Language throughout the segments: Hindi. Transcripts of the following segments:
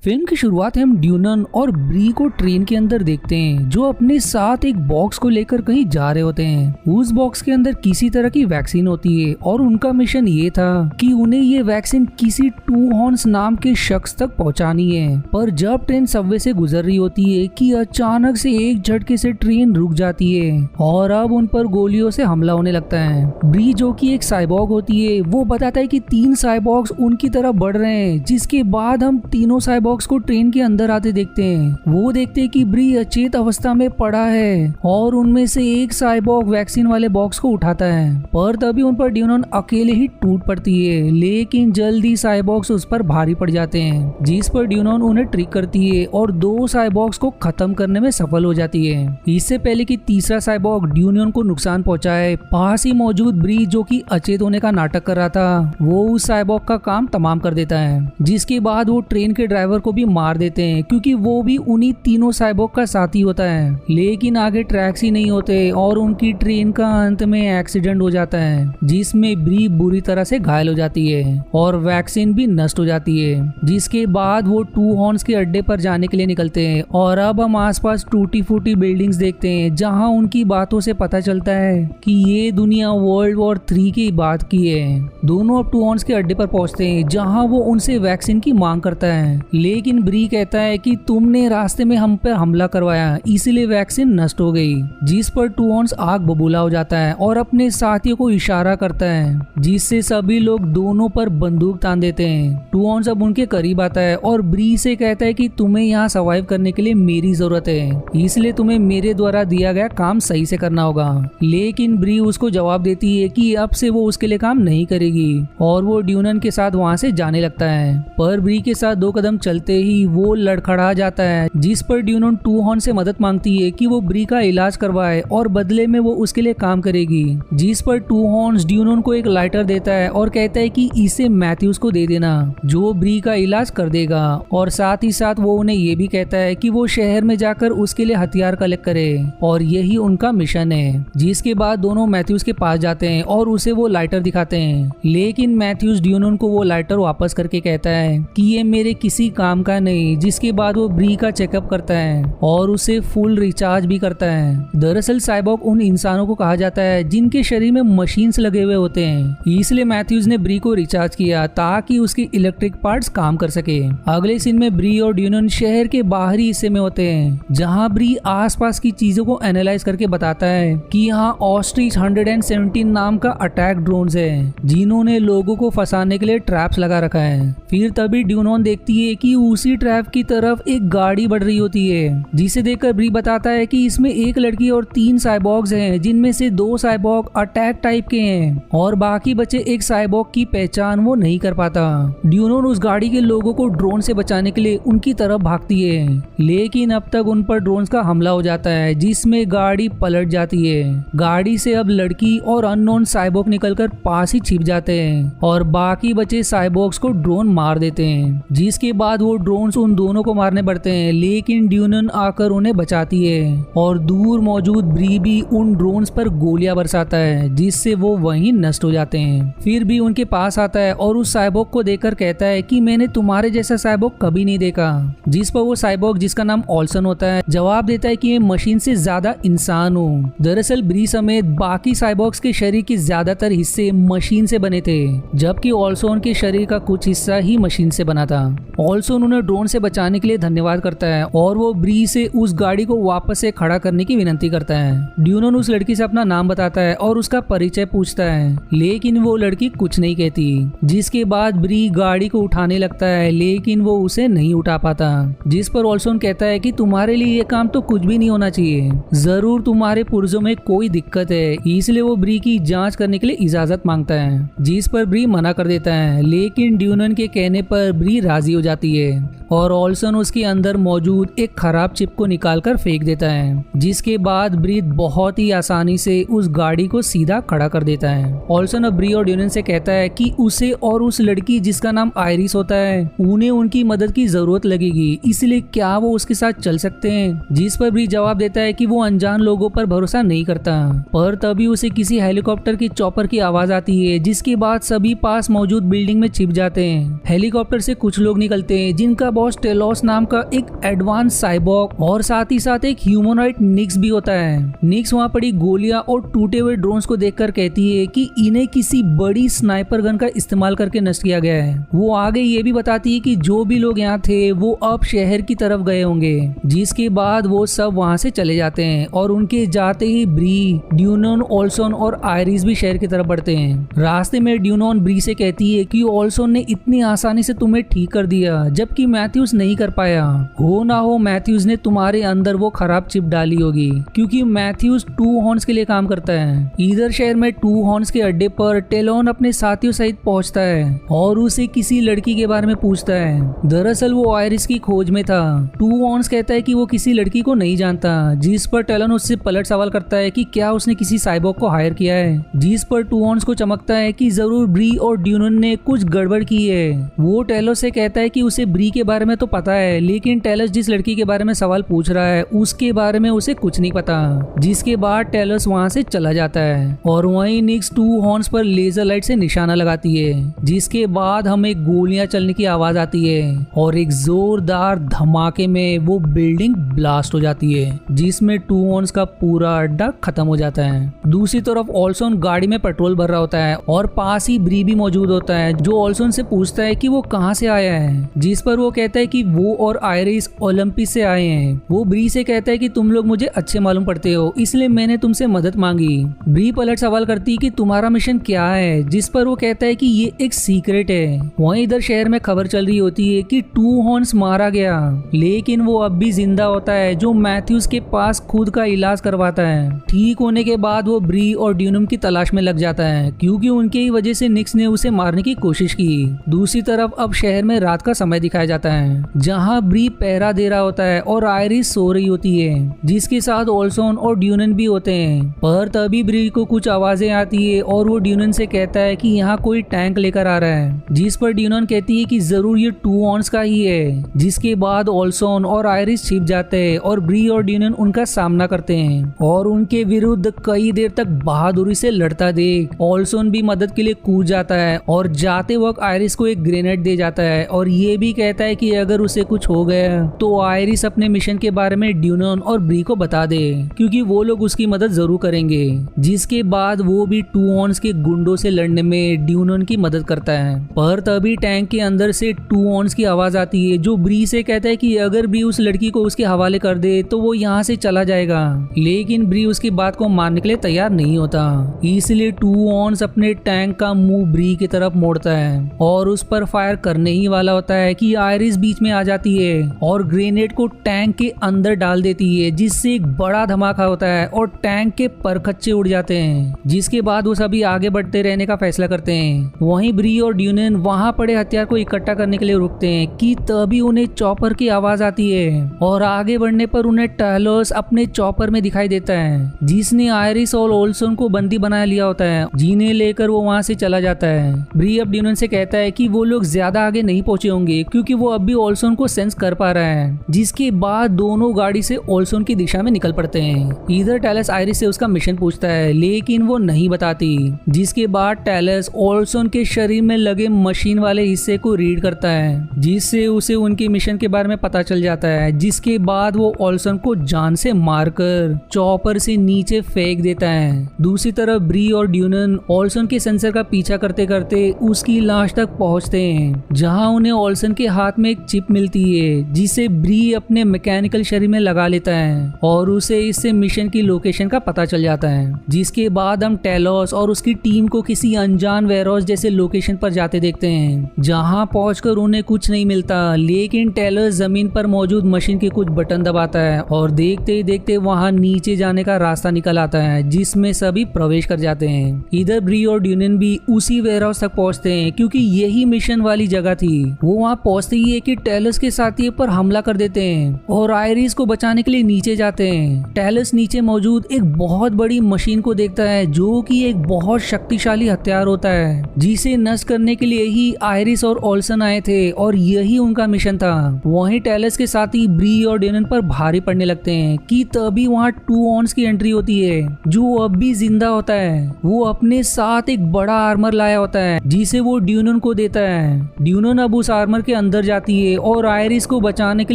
फिल्म की शुरुआत हम ड्यूनन और ब्री को ट्रेन के अंदर देखते हैं जो अपने साथ एक बॉक्स को लेकर कहीं जा रहे होते हैं। उस बॉक्स के अंदर किसी तरह की वैक्सीन होती है और उनका मिशन ये था कि उन्हें ये वैक्सीन किसी टू हॉर्न्स नाम के शख्स तक पहुंचानी है। पर जब ट्रेन सबवे से गुजर रही होती है कि अचानक से एक झटके से ट्रेन रुक जाती है और अब उन पर गोलियों से हमला होने लगता है। ब्री जो कि एक साइबॉग होती है वो बताता है कि 3 साइबॉग्स उनकी तरफ बढ़ रहे हैं, जिसके बाद हम तीनों साइबॉग्स को ट्रेन के अंदर आते देखते हैं। वो देखते हैं कि ब्री अचेत अवस्था में पड़ा है और उनमें से एक साइबॉग वैक्सीन वाले बॉक्स को उठाता है, पर तभी उन पर ड्यूनन अकेले ही टूट पड़ती है। लेकिन जल्दी साइबॉग्स उस पर भारी पड़ जाते हैं, जिस पर ड्यूनन उन्हें ट्रिक करती है और 2 साइबॉग्स को खत्म करने में सफल हो जाती है। इससे पहले कि तीसरा साइबॉग ड्यूनन को नुकसान पहुंचाए, पास ही मौजूद ब्री जो कि अचेत होने का नाटक कर रहा था वो उस साइबॉग का काम तमाम कर देता है, जिसके बाद वो ट्रेन के ड्राइवर को भी मार देते हैं क्योंकि वो भी उन्हीं तीनों साइबॉग का साथी होता है। लेकिन आगे ट्रैक्स ही नहीं होते और उनकी ट्रेन का अंत में एक्सीडेंट हो जाता है, जिसमें ब्री बुरी तरह से घायल हो जाती है और वैक्सीन भी नष्ट हो जाती है। जिसके बाद वो टू हॉर्न्स के अड्डे पर जाने के लिए निकलते हैं और अब हम आसपास टूटी फूटी बिल्डिंग्स देखते हैं, जहां उनकी बातों से पता चलता है कि ये दुनिया वर्ल्ड वॉर 3 की बात की है। दोनों अब टू हॉर्न्स के अड्डे पर पहुंचते हैं जहां वो उनसे वैक्सीन की मांग करता है, लेकिन ब्री कहता है कि तुमने रास्ते में हम पर हमला करवाया इसलिए वैक्सीन नष्ट हो गई। जिस पर टू हॉर्न्स आग बबूला हो जाता है और अपने साथियों को इशारा करता है, जिससे सभी लोग दोनों पर बंदूक तान देते हैं। टू हॉर्न्स अब उनके करीब आता है और ब्री से कहता है कि तुम्हें यहाँ सर्वाइव करने के लिए मेरी जरूरत है, इसलिए तुम्हें मेरे द्वारा दिया गया काम सही से करना होगा। लेकिन ब्री उसको जवाब देती है कि अब से वो उसके लिए काम नहीं करेगी और वो ड्यूनन के साथ वहाँ से जाने लगता है। पर ब्री के साथ 2 कदम चलते ही वो लड़खड़ा जाता है, जिस पर ड्यूनन टू हॉर्न से मदद मांगती है कि वो ब्री का इलाज करवाए और बदले में वो उसके लिए काम करेगी। जिस पर टू हॉर्न्स ड्यूनन को एक लाइटर देता है और कहता है कि इसे मैथ्यूज को दे देना जो ब्री का इलाज कर देगा, और साथ ही साथ वो उन्हें ये भी कहता है कि वो शहर में जाकर उसके लिए हथियार कलेक्ट करे और यही उनका मिशन है। जिसके बाद दोनों मैथ्यूज के पास जाते हैं और उसे वो लाइटर दिखाते हैं, लेकिन मैथ्यूज ड्यूनन को वो लाइटर वापस करके कहता है कि ये मेरे किसी काम का नहीं। जिसके बाद वो ब्री का चेकअप करता है और उसे फुल रिचार्ज भी करता है। दरअसल साइबॉग उन इंसानों को कहा जाता है जिनके शरीर में मशीन्स लगे हुए होते हैं, इसलिए मैथ्यूज ने ब्री को रिचार्ज किया ताकि उसके इलेक्ट्रिक पार्ट्स काम कर सके। अगले सीन में ब्री और ड्यूनन शहर के बाहरी हिस्से में होते हैं, जहां ब्री आसपास की चीजों को एनालाइज करके बताता है कि यहाँ ऑस्ट्रिच 117 नाम का अटैक ड्रोन्स है जिन्होंने लोगों को फंसाने के लिए ट्रैप्स लगा रखा है। फिर तभी ड्यूनन देखती है कि उसी ट्रैप की तरफ एक गाड़ी बढ़ रही होती है, जिसे देखकर ब्री बताता है कि इसमें एक लड़की और 3 साइबॉग्स हैं, जिनमें से 2 साइबॉग अटैक टाइप के हैं और बाकी बचे एक साइबॉग की पहचान वो नहीं कर पाता। ड्यूनन उस गाड़ी के लोगों को ड्रोन से बचाने के लिए उनकी तरफ भागती है, लेकिन अब तक उन पर ड्रोन का हमला हो जाता है, जिसमें गाड़ी पलट जाती है। गाड़ी से अब लड़की और अननोन साइबॉग निकलकर पास ही छिप जाते हैं और बाकी बचे साइबॉग्स को ड्रोन मार देते हैं। जिसके बाद वो ड्रोन्स उन दोनों को मारने पड़ते हैं, लेकिन ड्यूनन आकर उन्हें बचाती है और दूर मौजूद ब्री भी उन ड्रोन्स पर गोलियां बरसाता है, जिससे वो वहीं नष्ट हो जाते हैं। फिर भी उनके पास आता है और उस साइबॉग को देखकर कहता है कि मैंने तुम्हारे जैसा साइबॉग कभी नहीं देखा। जिस पर वो साइबॉग, जिसका नाम ऑल्सन होता है, जवाब देता है कि मैं मशीन से ज्यादा इंसान हूँ। दरअसल ब्री समेत बाकी साइबॉग्स के शरीर के ज्यादातर हिस्से मशीन से बने थे, जबकि ऑल्सन के शरीर का कुछ हिस्सा ही मशीन से बना था। ऑल्सन उन्हें ड्रोन से बचाने के लिए धन्यवाद करता है और वो ब्री से उस गाड़ी को वापस से खड़ा करने की विनती करता है। ड्यूनन उस लड़की से अपना नाम बताता है और उसका परिचय पूछता है, लेकिन वो लड़की कुछ नहीं कहती। जिसके बाद ब्री गाड़ी को उठाने लगता है, लेकिन वो उसे नहीं उठा पाता। जिस पर ऑल्सन कहता है कि तुम्हारे लिए ये काम तो कुछ भी नहीं होना चाहिए, जरूर तुम्हारे पुर्जों में कोई दिक्कत है, इसलिए वो ब्री की जांच करने के लिए इजाजत मांगता है। जिस पर ब्री मना कर देता है, लेकिन ड्यूनन के कहने पर ब्री राजी हो जाती है और ऑल्सन उसके अंदर मौजूद एक खराब चिप को निकालकर फेंक देता है। जिसके बाद ब्री बहुत ही आसानी से उस गाड़ी को सीधा खड़ा कर देता है। ऑल्सन अब ब्री और ड्यूनन से कहता है कि उसे और उस लड़की जिसका नाम आयरिस होता है, उन्हें उनकी मदद की जरूरत लगेगी, इसलिए क्या वो उसके साथ चल सकते हैं। जिस पर ब्री जवाब देता है कि वो अनजान लोगों पर भरोसा नहीं करता। पर तभी उसे किसी हेलीकॉप्टर की चॉपर की आवाज आती है, जिसके बाद सभी पास मौजूद बिल्डिंग में छिप जाते हैं। हेलीकॉप्टर से कुछ लोग निकलते हैं हैं जिनका बॉस टेलोस नाम का एक एडवांस साइबॉर्ग और साथ ही साथ एक ह्यूमनॉइड निक्स भी होता है। निक्स वहाँ पड़ी गोलियां और टूटे हुए ड्रोन्स को देखकर कहती है कि इन्हें किसी बड़ी स्नाइपर गन का इस्तेमाल करके नष्ट किया गया है। वो आगे ये भी बताती है कि जो भी लोग यहाँ थे वो अब शहर की तरफ गए होंगे, जिसके बाद वो सब वहाँ से चले जाते हैं और उनके जाते ही ब्री, ड्यूनन, ओल्सन और आयरिस भी शहर की तरफ बढ़ते हैं। रास्ते में ड्यूनन ब्री से कहती है कि ओल्सन ने इतनी आसानी से तुम्हें ठीक कर दिया जबकि मैथ्यूज नहीं कर पाया। हो ना हो मैथ्यूज ने तुम्हारे अंदर वो खराब चिप डाली होगी, क्योंकि मैथ्यूज टू हॉर्न्स के लिए काम करता है। इधर शहर में टू हॉर्न्स के अड्डे पर टेलोन अपने साथियों सहित पहुंचता है और उसे किसी लड़की के बारे में पूछता है। दरअसल वो आयरिस की खोज में था। टू हॉर्न्स कहता है कि वो किसी लड़की को नहीं जानता, जिस पर टेलोन उससे पलट सवाल करता है कि क्या उसने किसी साइबॉर्ग को हायर किया है, जिस पर टू हॉर्न्स को चमकता है कि जरूर ब्री और ड्यूनन ने कुछ गड़बड़ की है। वो टेलोस से कहता है कि उसे ब्री के बारे में तो पता है, लेकिन टेलोस जिस लड़की के बारे में सवाल पूछ रहा है उसके बारे में उसे कुछ नहीं पता। जिसके बाद टेलोस वहाँ से चला जाता है और वहीं निक्स टू हॉर्न्स पर लेजर लाइट से निशाना लगाती है, जिसके बाद हमें गोलियां चलने की आवाज आती है और एक जोरदार धमाके में वो बिल्डिंग ब्लास्ट हो जाती है, जिसमें टू हॉर्न्स का पूरा अड्डा खत्म हो जाता है। दूसरी तरफ ओल्सन गाड़ी में पेट्रोल भर रहा होता है और पास ही ब्री भी मौजूद होता है, जो ओल्सन से पूछता है कि वो कहाँ से आया है, जिस पर वो कहता है कि वो और आयरिस ओलंपिस से आए हैं। वो ब्री से कहता है कि तुम लोग मुझे अच्छे मालूम पड़ते हो, इसलिए मैंने तुमसे मदद मांगी। ब्री पलट सवाल करती है कि तुम्हारा मिशन क्या है, जिस पर वो कहता है कि ये एक सीक्रेट है। वहीं इधर शहर में खबर चल रही होती है कि टू हॉर्न्स मारा गया, लेकिन वो अब भी जिंदा होता है, जो मैथ्यूज के पास खुद का इलाज करवाता है। ठीक होने के बाद वो ब्री और ड्यूनम की तलाश में लग जाता है, क्योंकि उनके ही वजह से निक्स ने उसे मारने की कोशिश की। दूसरी तरफ अब शहर में रात का समय दिखाया जाता है, जहाँ ब्री पहरा दे रहा होता है और आयरिस सो रही होती है, जिसके साथ ओल्सन और ड्यूनन भी होते हैं। पर तभी ब्री को कुछ आवाजें आती है और वो ड्यूनन से कहता है कि यहाँ कोई टैंक लेकर आ रहा है, जिस पर ड्यूनन कहती है कि जरूर ये टू हॉर्न्स का ही है। जिसके बाद ओल्सन और आयरिस छिप जाते हैं और ब्री और ड्यूनन उनका सामना करते हैं और उनके विरुद्ध कई देर तक बहादुरी से लड़ता देख ओल्सन भी मदद के लिए कूद जाता है और जाते वक्त आयरिस को एक ग्रेनेड दे जाता है और ये भी कहता है कि अगर उसे कुछ हो गया तो आयरिस अपने मिशन के बारे में ड्यूनन और ब्री को बता दे, क्योंकि वो लोग उसकी मदद जरूर करेंगे। जिसके बाद वो भी टू हॉर्न्स के गुंडों से लड़ने में ड्यूनन की मदद करता है। पर तभी टैंक के अंदर से टू हॉर्न्स की आवाज आती है, जो ब्री से कहता है कि अगर ब्री उस लड़की को उसके हवाले कर दे तो वो यहाँ से चला जाएगा, लेकिन ब्री उसकी बात को मानने के लिए तैयार नहीं होता। इसलिए टू हॉर्न्स अपने टैंक का मुंह ब्री की तरफ मोड़ता है और उस पर फायर करने ही वाला होता है कि आयरिस बीच में आ जाती है और ग्रेनेड को टैंक के अंदर डाल देती है, जिससे एक बड़ा धमाका होता है और टैंक के परखच्चे उड़ जाते हैं। जिसके बाद वो सभी आगे बढ़ते रहने का फैसला करते हैं। वहीं ब्री और ड्यूनन वहां पड़े हथियार को इकट्ठा करने के लिए रुकते हैं कि तभी उन्हें चॉपर की आवाज आती है और आगे बढ़ने पर उन्हें टेलोस अपने चॉपर में दिखाई देता है, जिसने आयरिस और ओल्सन को बंदी बना लिया होता है, जिन्हें लेकर वो वहां से चला जाता है। ब्री अब ड्यूनन से कहता है कि वो लोग ज्यादा आगे नहीं पहुंचे होंगे, क्योंकि वो अब भी ओल्सन को सेंस कर पा रहा है। जिसके बाद दोनों गाड़ी से ओल्सन की दिशा में निकल पड़ते हैं। इधर टेलस आयरिस से उसका मिशन पूछता है, लेकिन वो नहीं बताती। जिसके बाद टेलस ओल्सन के शरीर में लगे मशीन वाले हिस्से को रीड करता है, जिससे उसे उनके मिशन के बारे में पता चल जाता है। जिसके बाद वो ओल्सन को जान से मारकर चॉपर से नीचे फेंक देता है। दूसरी तरफ ब्री और ड्यूनन ओल्सन के सेंसर का पीछा करते करते उसकी लाश तक पहुंचते हैं, जहां उन्हें ओल्सन के हाथ में एक चिप मिलती है, जिसे ब्री अपने मैकेनिकल शरीर में लगा लेता है और उसे इससे मिशन की लोकेशन का पता चल जाता है। जिसके बाद हम टेलोस और उसकी टीम को किसी अनजान वेयरहाउस जैसे लोकेशन पर जाते देखते हैं, जहां पहुंचकर उन्हें कुछ नहीं मिलता, लेकिन टेलोस जमीन पर मौजूद मशीन के कुछ बटन दबाता है और देखते ही देखते वहां नीचे जाने का रास्ता निकल आता है, जिसमें सभी प्रवेश कर जाते हैं। इधर ब्री और ड्यूनन भी उसी वेयरहाउस तक पहुंचते हैं, क्योंकि यही मिशन वाली जगह थी। वो वहां पहुंचते ही एक टेलोस के साथी पर हमला कर देते हैं और आयरिस को बचाने के लिए नीचे जाते हैं। टेलस नीचे मौजूद एक बहुत बड़ी मशीन को देखता है, जो कि एक बहुत शक्तिशाली हथियार होता है, जिसे नष्ट करने के लिए ही आयरिस और ओल्सन आए थे और यही उनका मिशन था। वहीं टेलस के साथी ब्री और ड्यूनन पर भारी पड़ने लगते हैं कि तभी वहां टू हॉर्न्स की एंट्री होती है, जो अब भी जिंदा होता है। वो अपने साथ एक बड़ा आर्मर लाया होता है, जिसे वो ड्यूनन को देता है। ड्यूनन अब उस आर्मर के अंदर जाती है और आयरिस को बचाने के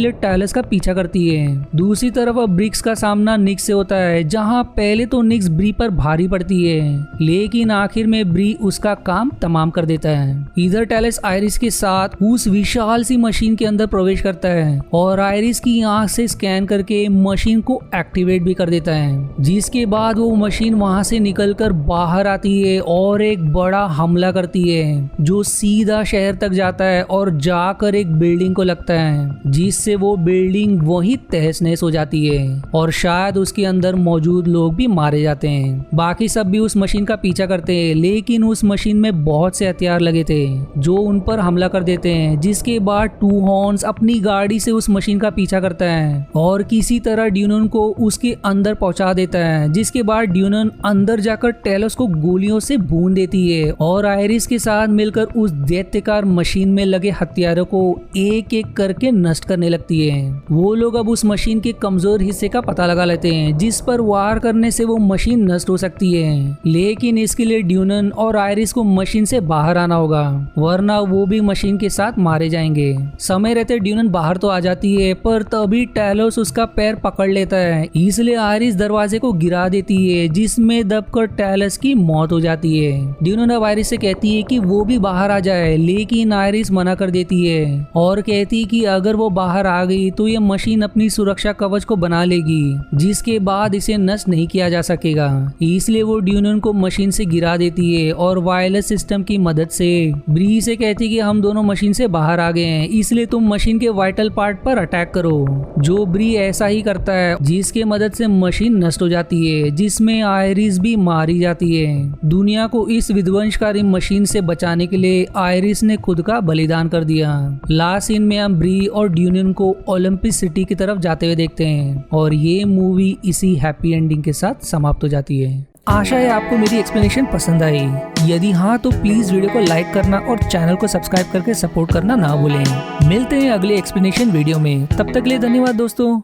लिए टैलस का पीछा करती है। दूसरी तरफ अब ब्रिक्स का सामना निक्स से होता है, जहां पहले तो निक्स ब्री पर भारी पड़ती है, लेकिन आखिर में ब्री उसका काम तमाम कर देता है। इधर टैलस आयरिस के साथ उस विशाल सी मशीन के अंदर प्रवेश करता है और आयरिस की आंख से स्कैन करके मशीन को एक्टिवेट भी कर देता है, जिसके बाद वो मशीन वहां से निकलकर बाहर आती है और एक बड़ा हमला करती है जो सीधा शहर तक जाता है और जाकर एक बिल्डिंग को लगता है, जिससे वो बिल्डिंग वही तहस नहस हो जाती है और शायद उसके अंदर मौजूद लोग भी मारे जाते हैं। बाकी सब भी उस मशीन का पीछा करते हैं, लेकिन उस मशीन में बहुत से हथियार लगे थे जो उन पर हमला कर देते हैं, जिसके बाद टू हॉर्न्स अपनी गाड़ी से उस मशीन का पीछा करता है और किसी तरह ड्यूनन को उसके अंदर पहुंचा देता है, जिसके बाद ड्यूनन अंदर जाकर टेलस को गोलियों से भून देती है और आयरिस के साथ मिलकर उस दैत्यकार मशीन में लगे हथियारों को एक एक करके नष्ट करने लगती है। वो लोग अब उस मशीन के कमजोर हिस्से का पता लगा लेते हैं जिस पर वार करने से वो मशीन नष्ट हो सकती है, लेकिन इसके लिए ड्यूनन और आयरिस को मशीन से बाहर आना होगा, वरना वो भी मशीन के साथ मारे जाएंगे। समय रहते ड्यूनन बाहर तो आ जाती है, पर तभी टैलोस उसका पैर पकड़ लेता है, इसलिए आयरिस दरवाजे को गिरा देती है, जिसमें दबकर टैलस की मौत हो जाती है। ड्यूनन अब आयरिस से कहती है कि वो भी बाहर आ जाए, लेकिन आयरिस मना कर देती है और कहती कि अगर वो बाहर आ गई तो ये मशीन अपनी सुरक्षा कवच को बना लेगी, जिसके बाद इसे नष्ट नहीं किया जा सकेगा। इसलिए वो ड्यूनन को मशीन से गिरा देती है और वायरलेस सिस्टम की मदद से ब्री से कहती कि हम दोनों मशीन से बाहर आ गए हैं, इसलिए तुम मशीन के वाइटल पार्ट पर अटैक करो। जो ब्री ऐसा ही करता है, जिसके मदद से मशीन नष्ट हो जाती है, जिसमें आयरिस भी मारी जाती है। दुनिया को इस विध्वंसकारी मशीन से बचाने के लिए आयरिस ने खुद का बलिदान कर दिया। लास्ट सीन में हम ब्री और ड्यूनन को ओलंपिक सिटी की तरफ जाते हुए देखते हैं और ये मूवी इसी हैप्पी एंडिंग के साथ समाप्त हो जाती है। आशा है आपको मेरी एक्सप्लेनेशन पसंद आई। यदि हाँ तो प्लीज वीडियो को लाइक करना और चैनल को सब्सक्राइब करके सपोर्ट करना ना भूलें। मिलते हैं अगले एक्सप्लेनेशन वीडियो में, तब तक के लिए धन्यवाद दोस्तों।